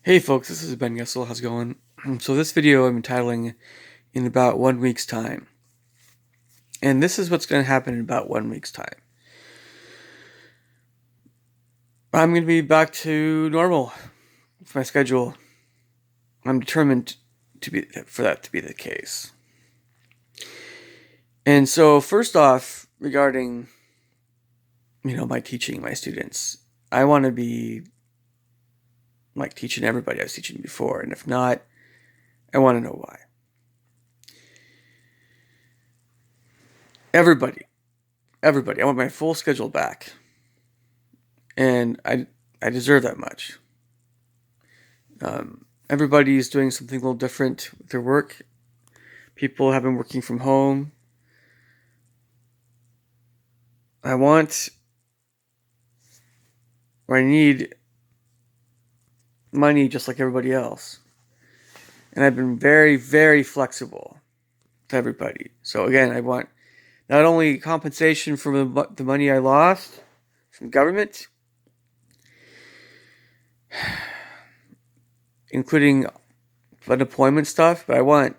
Hey folks, this is Ben Gessel. How's it going? So this video I'm entitling in about 1 week's time. And this is what's going to happen in about 1 week's time. I'm going to be back to normal with my schedule. I'm determined for that to be the case. And so first off, regarding my teaching my students, I want to be like teaching everybody I was teaching before, and if not, I want to know why. Everybody, I want my full schedule back. And I deserve that much. Everybody's doing something a little different with their work. People have been working from home. I want or I need money just like everybody else. And I've been very, very flexible to everybody. So again, I want not only compensation for the money I lost from government, including unemployment stuff, but I want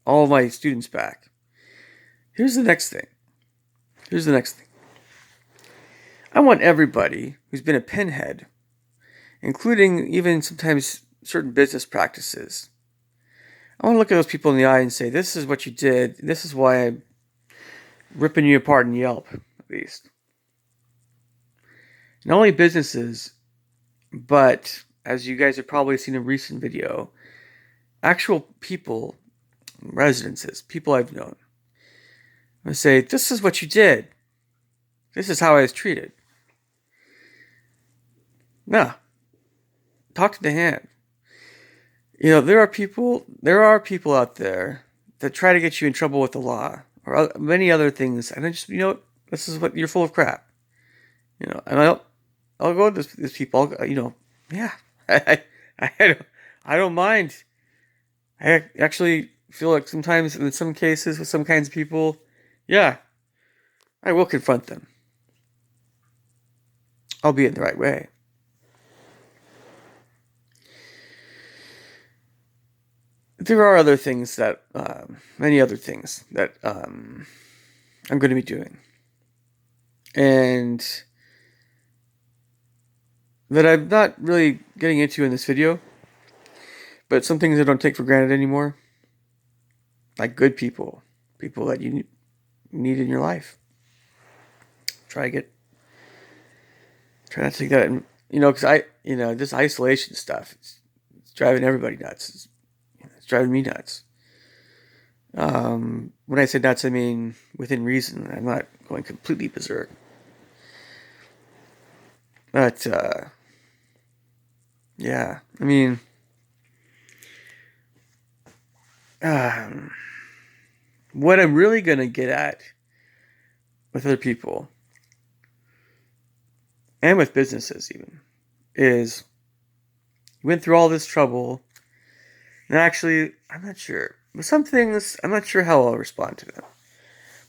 all of my students back. Here's the next thing. I want everybody who's been a pinhead, including even sometimes certain business practices. I want to look at those people in the eye and say, this is what you did. This is why I'm ripping you apart in Yelp, at least. Not only businesses, but as you guys have probably seen in a recent video, actual people, residences, people I've known. I say, this is what you did. This is how I was treated. Nah. Talk to the hand. There are people out there that try to get you in trouble with the law or many other things, and I just, this is what you're full of crap. And I'll go to these people. Yeah, I don't mind. I actually feel like sometimes, in some cases, with some kinds of people, yeah, I will confront them. I'll be in the right way. There are other things that, many other things that I'm going to be doing. And that I'm not really getting into in this video, but some things I don't take for granted anymore. Like good people that you need in your life. Try not to take that, because this isolation stuff, it's driving everybody nuts. It's driving me nuts. When I say nuts, I mean within reason. I'm not going completely berserk. But, yeah, I mean, what I'm really going to get at with other people, and with businesses even, is you went through all this trouble, and actually, I'm not sure. With some things, I'm not sure how I'll respond to them.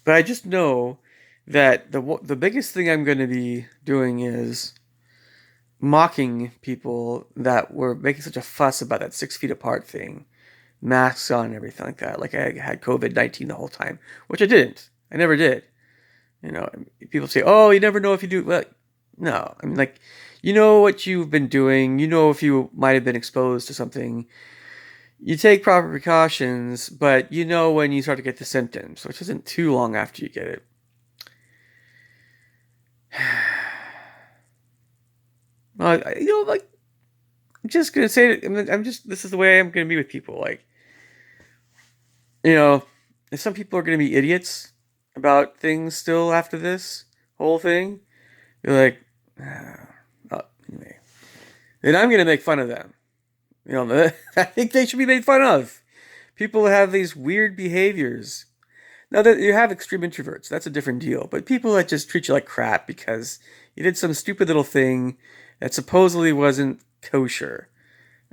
But I just know that the biggest thing I'm going to be doing is mocking people that were making such a fuss about that 6 feet apart thing, masks on and everything like that. Like I had COVID-19 the whole time, which I didn't. I never did. People say, "Oh, you never know if you do." Well, no. I mean, like, you know what you've been doing. You know if you might have been exposed to something. You take proper precautions, but you know when you start to get the symptoms, which isn't too long after you get it. Well, like, I'm just gonna say it. This is the way I'm gonna be with people. Like, if some people are gonna be idiots about things still after this whole thing, you're like, anyway. Then I'm gonna make fun of them. I think they should be made fun of. People have these weird behaviors. Now that you have extreme introverts, that's a different deal. But people that just treat you like crap because you did some stupid little thing that supposedly wasn't kosher.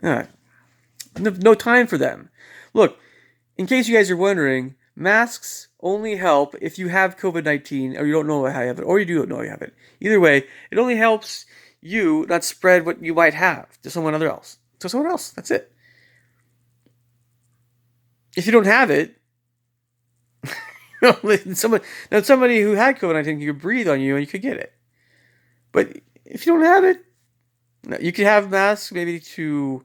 No time for them. Look, in case you guys are wondering, masks only help if you have COVID-19 or you don't know how you have it, or you do know you have it. Either way, it only helps you not spread what you might have to someone else. to someone else. That's it. If you don't have it, somebody who had COVID-19 could breathe on you and you could get it. But if you don't have it, you could have masks maybe to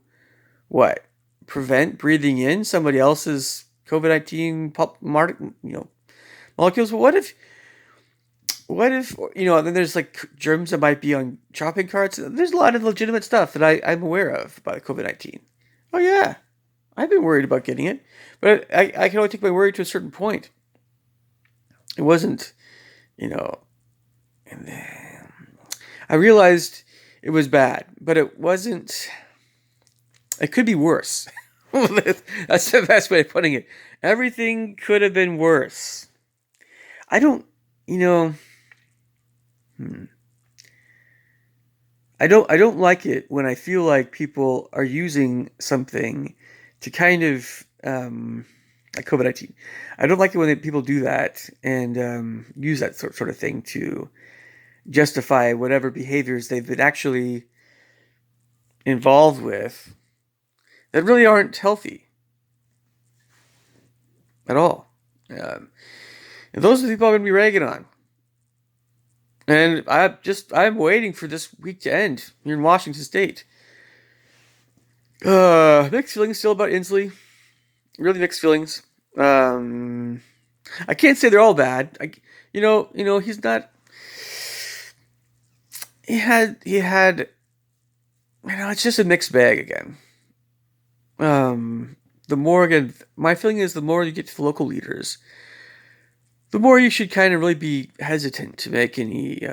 what? Prevent breathing in somebody else's COVID-19 molecules. But what if then there's like germs that might be on shopping carts. There's a lot of legitimate stuff that I'm aware of about COVID-19. Oh yeah, I've been worried about getting it, but I can only take my worry to a certain point. It wasn't, and then I realized it was bad, but it wasn't. It could be worse. That's the best way of putting it. Everything could have been worse. I don't, I don't like it when I feel like people are using something to kind of like COVID-19. I don't like it when people do that and use that sort of thing to justify whatever behaviors they've been actually involved with that really aren't healthy at all. And those are the people I'm going to be ragging on. And I'm waiting for this week to end here in Washington State. Mixed feelings still about Inslee. Really mixed feelings. I can't say they're all bad. He's not. He had. It's just a mixed bag again. My feeling is the more you get to the local leaders, the more you should kind of really be hesitant to make any.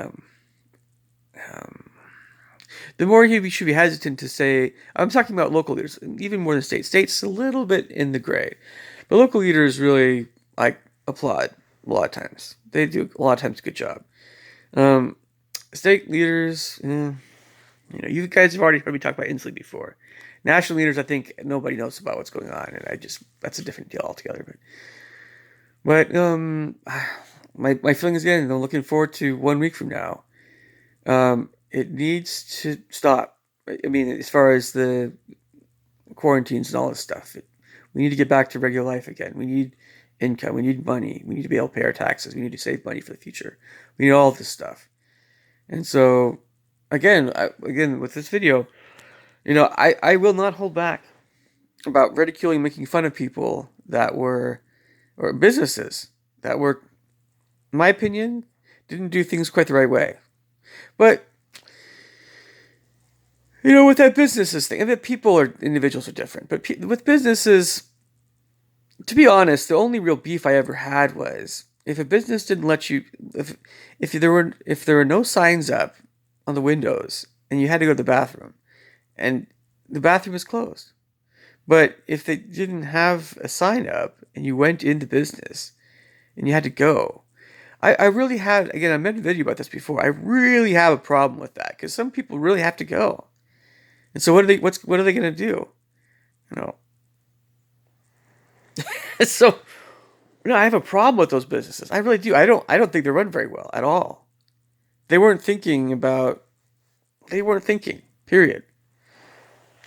The more you should be hesitant to say, I'm talking about local leaders, even more than state. State's a little bit in the gray, but local leaders really applaud a lot of times. They do a lot of times a good job. State leaders, you guys have already heard me talk about Inslee before. National leaders, I think nobody knows about what's going on, and that's a different deal altogether. But my feeling is again, I'm looking forward to 1 week from now. It needs to stop. I mean, as far as the quarantines and all this stuff, we need to get back to regular life again. We need income. We need money. We need to be able to pay our taxes. We need to save money for the future. We need all of this stuff. And so, again, with this video, I will not hold back about ridiculing, making fun of people or businesses that were, in my opinion, didn't do things quite the right way. But, with that businesses thing, and that individuals are different, but with businesses, to be honest, the only real beef I ever had was if a business didn't let you, if there were no signs up on the windows and you had to go to the bathroom, and the bathroom is closed. But if they didn't have a sign up and you went into business and you had to go, I really had, again, I made a video about this before. I really have a problem with that because some people really have to go. And so what are they going to do? So, I have a problem with those businesses. I really do. I don't think they run very well at all. They weren't thinking, period.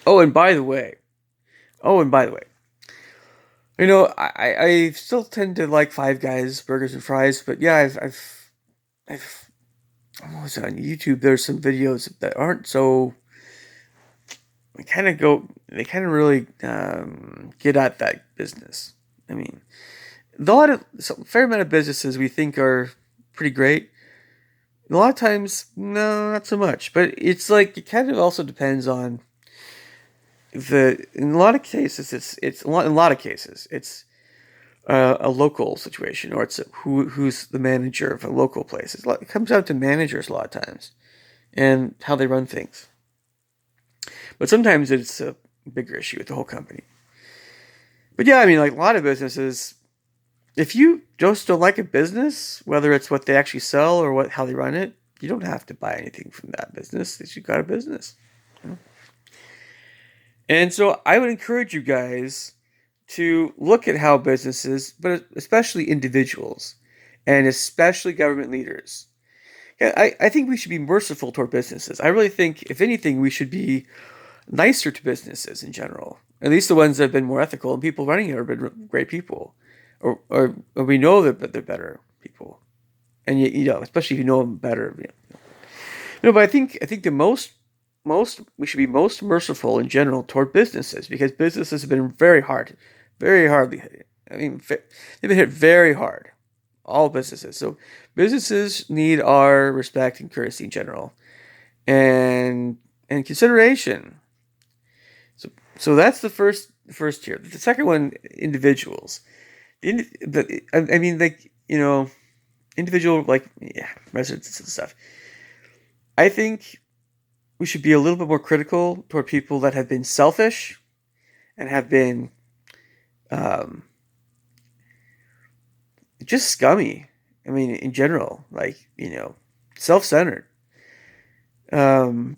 Oh, and by the way, I still tend to like Five Guys burgers and fries, but yeah, I've what was it on YouTube? There's some videos that aren't so. They kind of really get at that business. I mean, a fair amount of businesses we think are pretty great. A lot of times, no, not so much. But it's like it kind of also depends on in a lot of cases it's a local situation, or it's who's the manager of a local place. It comes down to managers a lot of times and how they run things. But sometimes it's a bigger issue with the whole company. But yeah, I mean, like a lot of businesses, if you just don't like a business, whether it's what they actually sell or how they run it, you don't have to buy anything from that business if you've got a business. And so I would encourage you guys to look at how businesses, but especially individuals, and especially government leaders. Yeah, I think we should be merciful toward businesses. I really think, if anything, we should be nicer to businesses in general. At least the ones that have been more ethical, and people running it have been great people, or we know that they're better people, and especially if you know them better. But I think the most we should be most merciful in general toward businesses because businesses have been very hardly hit. I mean, they've been hit very hard. All businesses. So businesses need our respect and courtesy in general, and consideration. So that's the first tier. The second one, individuals. I mean, like individual residents and stuff. I think we should be a little bit more critical toward people that have been selfish and have been um, just scummy. I mean, in general, self-centered. Um,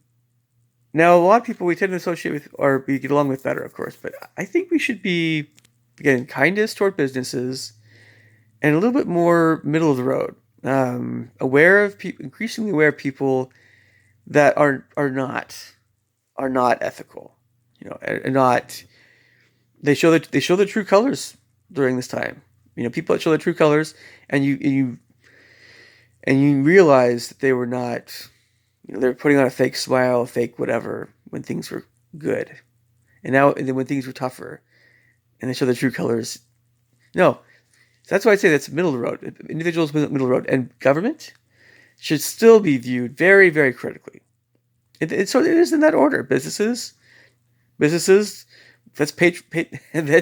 Now, a lot of people we tend to associate with or we get along with better, of course, but I think we should be, again, kindness toward businesses and a little bit more middle of the road. Aware of people, increasingly aware of people that are not ethical. Are not they show the true colors during this time. People that show the true colors, and you realize that they were not. They're putting on a fake smile, a fake whatever when things were good, and then when things were tougher, and they show the true colors. No, so that's why I say that's middle of the road. Individuals middle of the road, and government should still be viewed very, very critically. So it is in that order. Businesses. Let's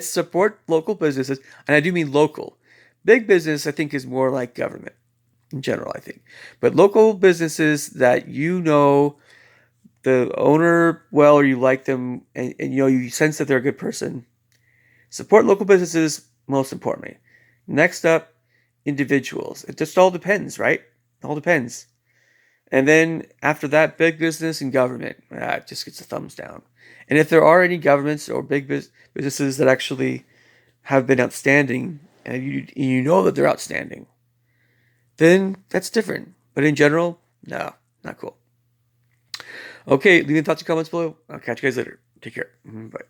support local businesses, and I do mean local. Big business, I think, is more like government in general. I think, but local businesses that the owner well, or you like them, and you sense that they're a good person. Support local businesses most importantly. Next up, individuals. It just all depends, right? It all depends. And then after that, big business and government. It just gets a thumbs down. And if there are any governments or big businesses that actually have been outstanding, and you know that they're outstanding, then that's different. But in general, no, not cool. Okay, leave any thoughts and comments below. I'll catch you guys later. Take care. Bye.